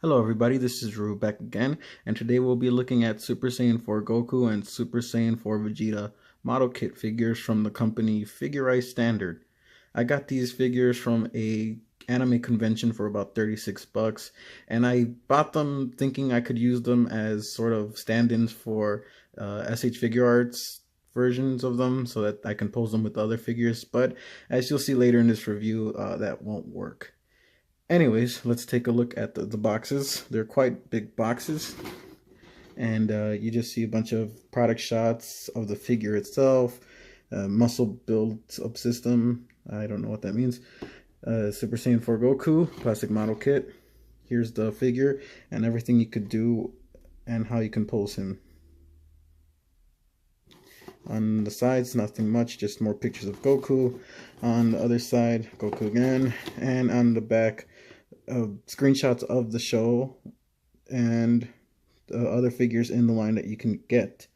Hello everybody, this is Drew back again, and today we'll be looking at Super Saiyan 4 Goku and Super Saiyan 4 Vegeta model kit figures from the company Figure Standard. I got these figures from a anime convention for about 36 bucks, and I bought them thinking I could use them as sort of stand-ins for SH Figure Arts versions of them so that I can pose them with other figures, but as you'll see later in this review, that won't work. Anyways, let's take a look at the boxes. They're quite big boxes, and you just see a bunch of product shots of the figure itself, muscle build-up system, I don't know what that means, Super Saiyan 4 Goku, plastic model kit. Here's the figure and everything you could do and how you can pose him. On the sides, nothing much, just more pictures of Goku. On the other side, Goku again. And on the back, screenshots of the show and the other figures in the line that you can get.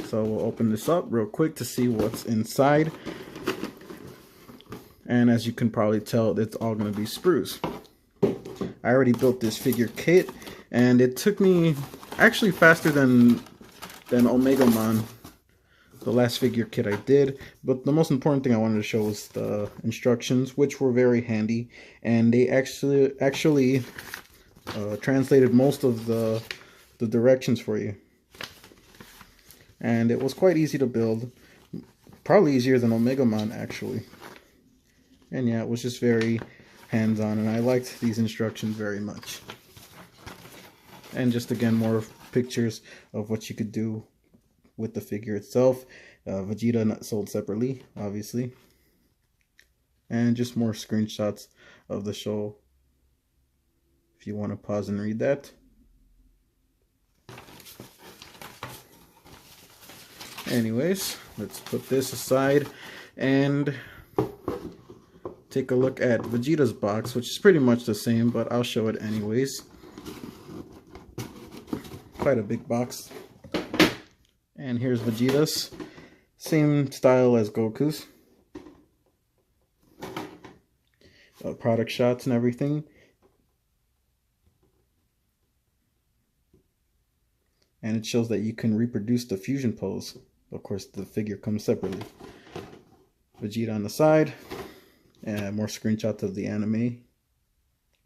So we'll open this up real quick to see what's inside. And as you can probably tell, it's all going to be sprues. I already built this figure kit, and it took me actually faster than Omega Man, the last figure kit I did. But the most important thing I wanted to show was the instructions, which were very handy, and they actually translated most of the directions for you, and it was quite easy to build, probably easier than Omega Man actually. And yeah, it was just very hands-on, and I liked these instructions very much. And just again, more pictures of what you could do with the figure itself. Vegeta not sold separately, obviously. And just more screenshots of the show if you want to pause and read that. Anyways, let's put this aside and take a look at Vegeta's box, which is pretty much the same, but I'll show it anyways. Quite a big box. And here's Vegeta's, same style as Goku's. Product shots and everything. And it shows that you can reproduce the fusion pose. Of course, the figure comes separately. Vegeta on the side, and more screenshots of the anime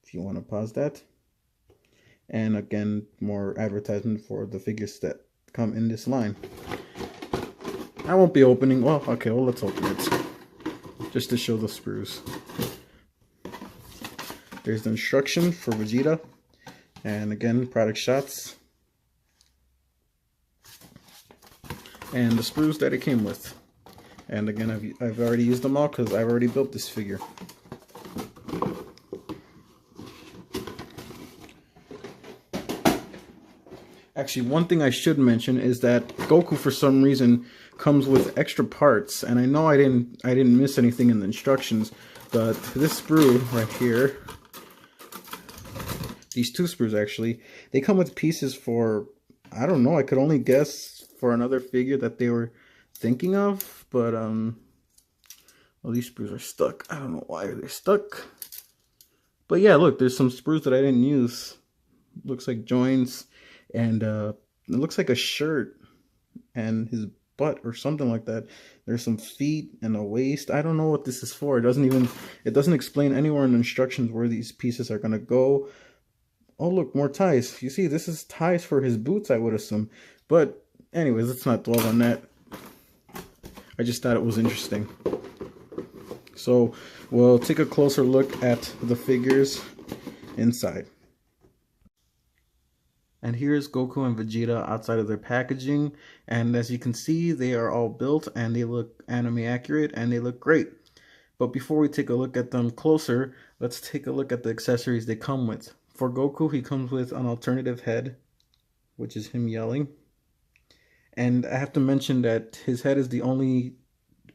if you want to pause that. And again, more advertisement for the figures that come in this line. I won't be opening, well, okay, well, let's open it just to show the sprues. There's the instruction for Vegeta, and again, product shots, and the sprues that it came with. And again, I've already used them all because I've already built this figure. Actually, one thing I should mention is that Goku, for some reason, comes with extra parts, and I know I didn't miss anything in the instructions, but this sprue right here, these two sprues actually, they come with pieces for, I don't know, I could only guess for another figure that they were thinking of, but well, these sprues are stuck. I don't know why they're stuck. But yeah, look, there's some sprues that I didn't use. Looks like joints, and it looks like a shirt and his butt or something like that. There's some feet and a waist. I don't know what this is for. It doesn't explain anywhere in the instructions where these pieces are gonna go. Oh look, more ties. You see, this is ties for his boots, I would assume. But anyways, let's not dwell on that. I just thought it was interesting. So we'll take a closer look at the figures inside. And here's Goku and Vegeta outside of their packaging, and as you can see, they are all built and they look anime accurate and they look great. But before we take a look at them closer, let's take a look at the accessories they come with. For Goku, he comes with an alternative head, which is him yelling. And I have to mention that his head is the only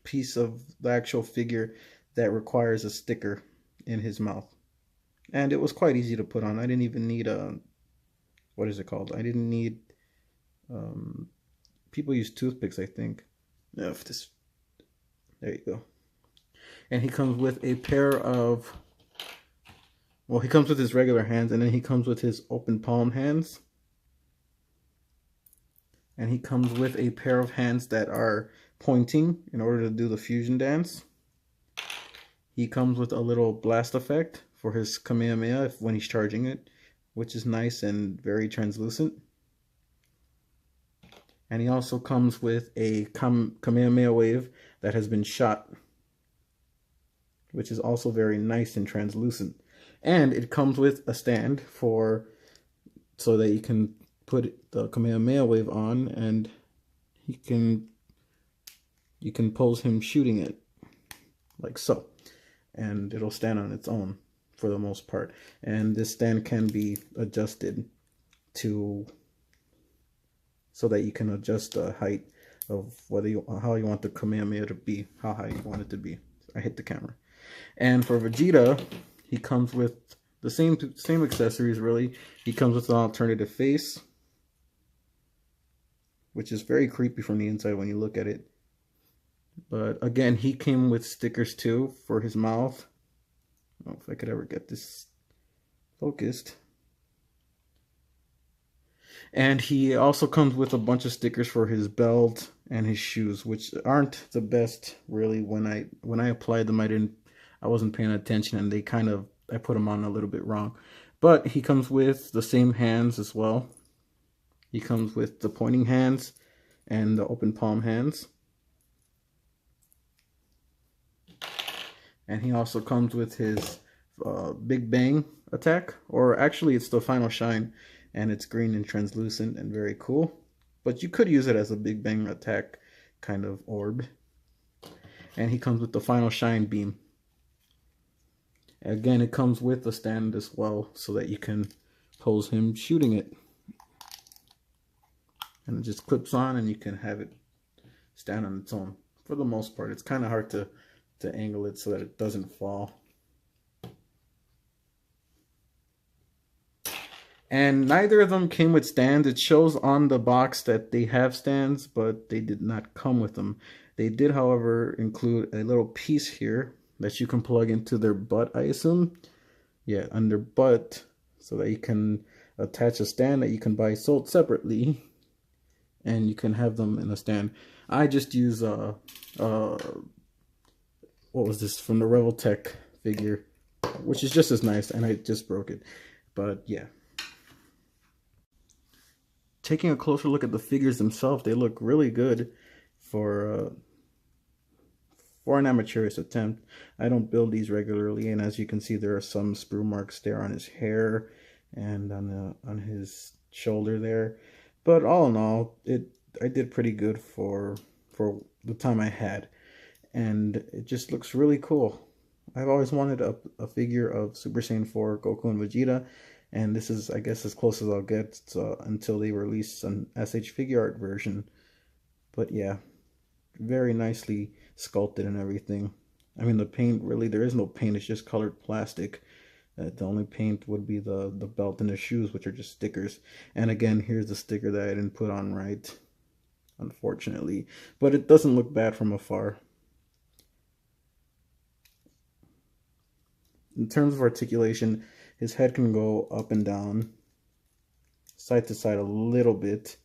piece of the actual figure that requires a sticker in his mouth. And it was quite easy to put on. I didn't even need a, what is it called? I didn't need, people use toothpicks, I think. No, if this, there you go. And he comes with a pair of Well, he comes with his regular hands, and then he comes with his open palm hands. And he comes with a pair of hands that are pointing in order to do the fusion dance. He comes with a little blast effect for his Kamehameha when he's charging it, which is nice and very translucent. And he also comes with a Kamehameha wave that has been shot, which is also very nice and translucent. And it comes with a stand so that you can put the Kamehameha wave on, and you can pose him shooting it like so, and it'll stand on its own for the most part. And this stand can be adjusted so that you can adjust the height of how you want the Kamehameha to be, how high you want it to be. I hit the camera. And for Vegeta, he comes with the same accessories really. He comes with an alternative face, which is very creepy from the inside when you look at it. But again, he came with stickers too for his mouth. I don't know if I could ever get this focused. And he also comes with a bunch of stickers for his belt and his shoes, which aren't the best really. When I applied them, I wasn't paying attention, and I put them on a little bit wrong. But he comes with the same hands as well. He comes with the pointing hands and the open palm hands. And he also comes with his Big Bang attack, or actually it's the Final Shine, and it's green and translucent and very cool. But you could use it as a Big Bang attack kind of orb. And he comes with the Final Shine beam. Again, it comes with a stand as well, so that you can pose him shooting it. And it just clips on, and you can have it stand on its own. For the most part, it's kind of hard to angle it so that it doesn't fall. And neither of them came with stands. It shows on the box that they have stands, but they did not come with them. They did, however, include a little piece here that you can plug into their butt, I assume. Yeah, on their butt, so that you can attach a stand that you can buy sold separately, and you can have them in a stand. I just use what was this, from the Revoltech figure, which is just as nice, and I just broke it. But yeah, taking a closer look at the figures themselves, they look really good for an amateurish attempt. I don't build these regularly, and as you can see, there are some sprue marks there on his hair and on his shoulder there. But all in all, I did pretty good for the time I had, and it just looks really cool. I've always wanted a figure of Super Saiyan 4 Goku and Vegeta, and this is, I guess, as close as I'll get until they release an SH figure art version. But yeah, very nicely sculpted and everything. I mean, the paint, really, there is no paint, it's just colored plastic. The only paint would be the belt and the shoes, which are just stickers. And again, here's the sticker that I didn't put on right, unfortunately. But it doesn't look bad from afar. In terms of articulation, his head can go up and down, side to side a little bit.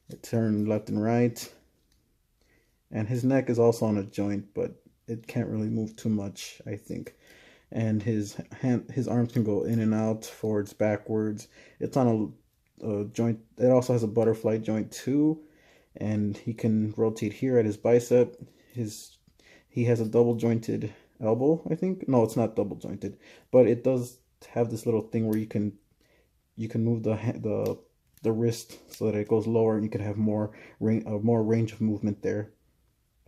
It turned left and right. And his neck is also on a joint, but it can't really move too much, I think. And his arms can go in and out, forwards, backwards. It's on a joint. It also has a butterfly joint too, and he can rotate here at his bicep. He has a double jointed elbow, I think. No, it's not double jointed, but it does have this little thing where you can move the wrist so that it goes lower, and you can have more range of movement there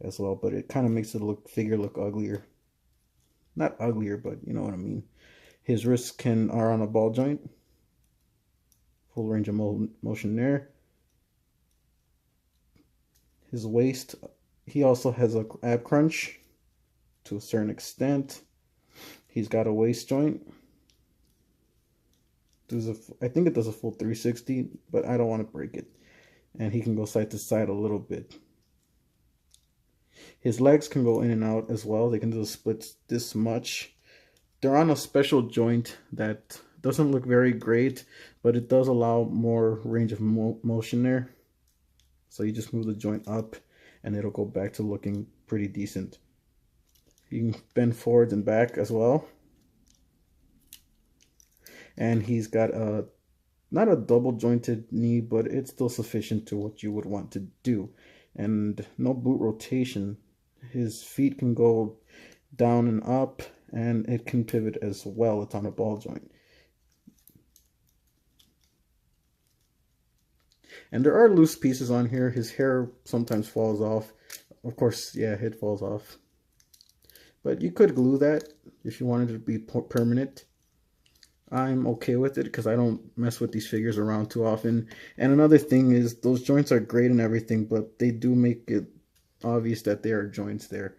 as well. But it kind of makes the figure look uglier. Not uglier, but you know what I mean. His wrists are on a ball joint. Full range of motion there. His waist, he also has a ab crunch to a certain extent. He's got a waist joint. I think it does a full 360, but I don't want to break it. And he can go side to side a little bit. His legs can go in and out as well. They can do the splits this much. they're on a special joint that doesn't look very great, but it does allow more range of motion there. So you just move the joint up and it'll go back to looking pretty decent. You can bend forwards and back as well. And he's got a not a double jointed knee, but it's still sufficient to what you would want to do. And no boot rotation. His feet can go down and up, and it can pivot as well. It's on a ball joint. And there are loose pieces on here. His hair sometimes falls off. Of course, yeah, it falls off. But you could glue that if you wanted it to be permanent. I'm okay with it because I don't mess with these figures around too often. And another thing is those joints are great and everything, but they do make it obvious that there are joints there.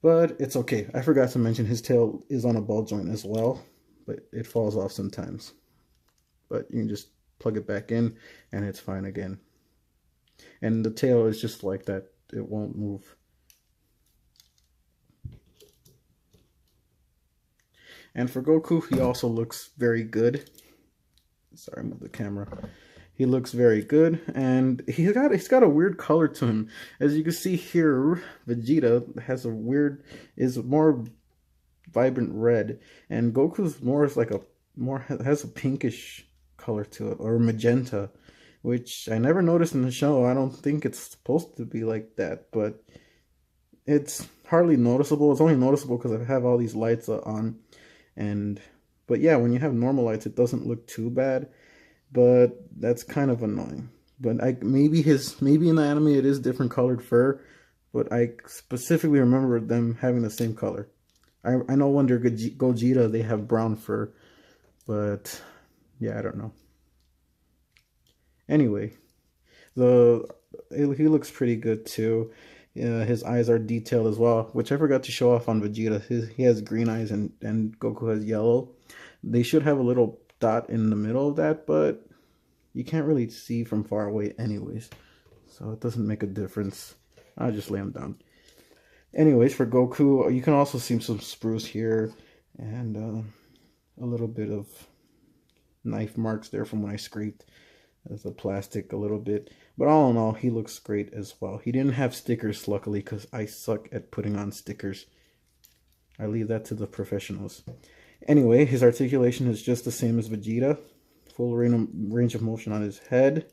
But it's okay. I forgot to mention his tail is on a ball joint as well, but it falls off sometimes. But you can just plug it back in and it's fine again. And the tail is just like that. It won't move. And for Goku, he also looks very good. Sorry, move the camera. He looks very good, and he's got a weird color to him. As you can see here, Vegeta has is more vibrant red, and Goku's has a pinkish color to it, or magenta, which I never noticed in the show. I don't think it's supposed to be like that, but it's hardly noticeable. It's only noticeable because I have all these lights on. But yeah, when you have normal lights, it doesn't look too bad, but that's kind of annoying. But maybe in the anime it is different colored fur, but I specifically remember them having the same color. I know under Gogeta they have brown fur, but yeah, I don't know. Anyway, he looks pretty good too. His eyes are detailed as well, which I forgot to show off on Vegeta. He has green eyes and Goku has yellow. They should have a little dot in the middle of that, but you can't really see from far away anyways, so it doesn't make a difference. I'll just lay him down. Anyways, for Goku, you can also see some spruce here and a little bit of knife marks there from when I scraped the plastic a little bit. But all in all, he looks great as well. He didn't have stickers, luckily, because I suck at putting on stickers. I leave that to the professionals. Anyway, his articulation is just the same as Vegeta. Full range of motion on his head.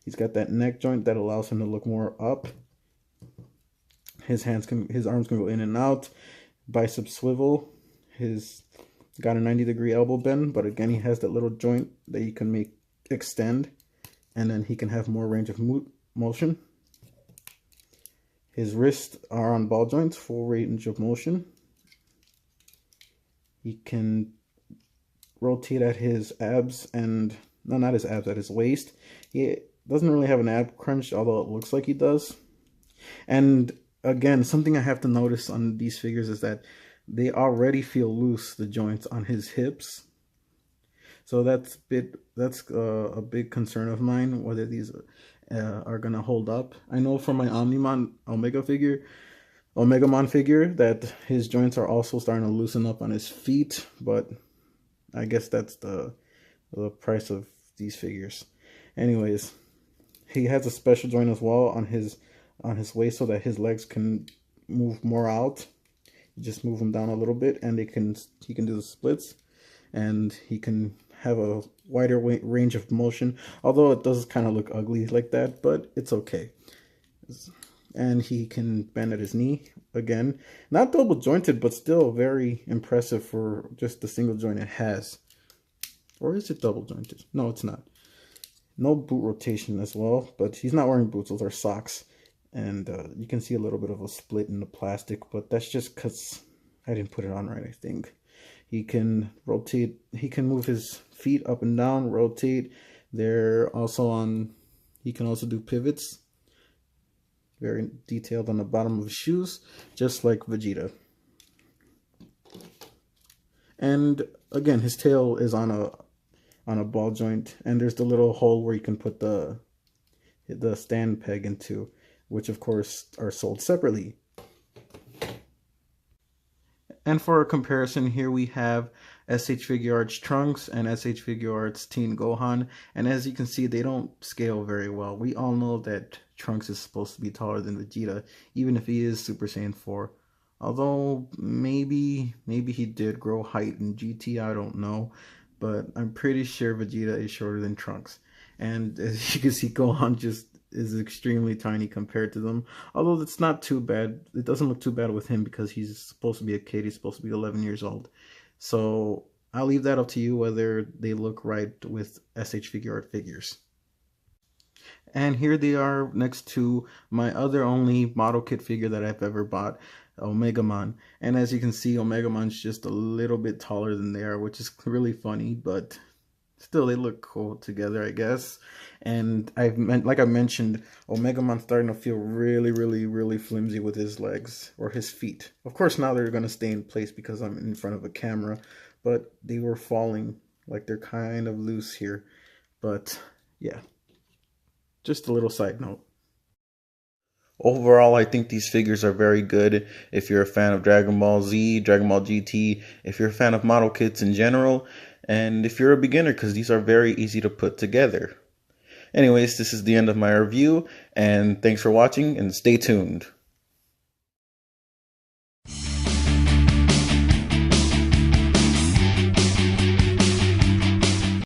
He's got that neck joint that allows him to look more up. His arms can go in and out. Bicep swivel. He's got a 90-degree elbow bend, but again, he has that little joint that you can make extend. And then he can have more range of motion. His wrists are on ball joints, full range of motion. He can rotate at his abs and, no, not his abs, at his waist. He doesn't really have an ab crunch, although it looks like he does. And again, something I have to notice on these figures is that they already feel loose, the joints on his hips. So that's a big concern of mine, whether these are gonna hold up. I know from my Omegamon figure that his joints are also starting to loosen up on his feet, but I guess that's the price of these figures. Anyways, he has a special joint as well on his waist so that his legs can move more out. You just move them down a little bit, and he can do the splits, and he can have a wider range of motion, although it does kind of look ugly like that, but it's okay. And he can bend at his knee, again, not double jointed, but still very impressive for just the single joint it has. Or is it double jointed? No, it's not. No boot rotation as well, but he's not wearing boots, those are socks. And you can see a little bit of a split in the plastic, but that's just because I didn't put it on right, I think. He can rotate, he can move his feet up and down, rotate. They're also on, he can also do pivots. Very detailed on the bottom of his shoes, just like Vegeta. And again, his tail is on a ball joint, and there's the little hole where you can put the stand peg into, which of course are sold separately. And for a comparison, here we have SH Figure Arts Trunks and SH Figure Arts Teen Gohan. And as you can see, they don't scale very well. We all know that Trunks is supposed to be taller than Vegeta, even if he is Super Saiyan 4. Although maybe he did grow height in GT, I don't know. But I'm pretty sure Vegeta is shorter than Trunks. And as you can see, Gohan just is extremely tiny compared to them. Although it's not too bad. It doesn't look too bad with him because he's supposed to be a kid. He's supposed to be 11 years old. So I'll leave that up to you whether they look right with SH Figure Art figures. And here they are next to my other only model kit figure that I've ever bought, Omegamon. And as you can see, Omegamon's just a little bit taller than they are, which is really funny, but still they look cool together, I guess. And like I mentioned, Omegamon's starting to feel really flimsy with his legs or his feet. Of course, now they're gonna stay in place because I'm in front of a camera, but they were falling, like they're kind of loose here. But yeah, just a little side note. Overall, I think these figures are very good if you're a fan of Dragon Ball Z, Dragon Ball GT, if you're a fan of model kits in general, and if you're a beginner, because these are very easy to put together. Anyways, this is the end of my review, and thanks for watching, and stay tuned.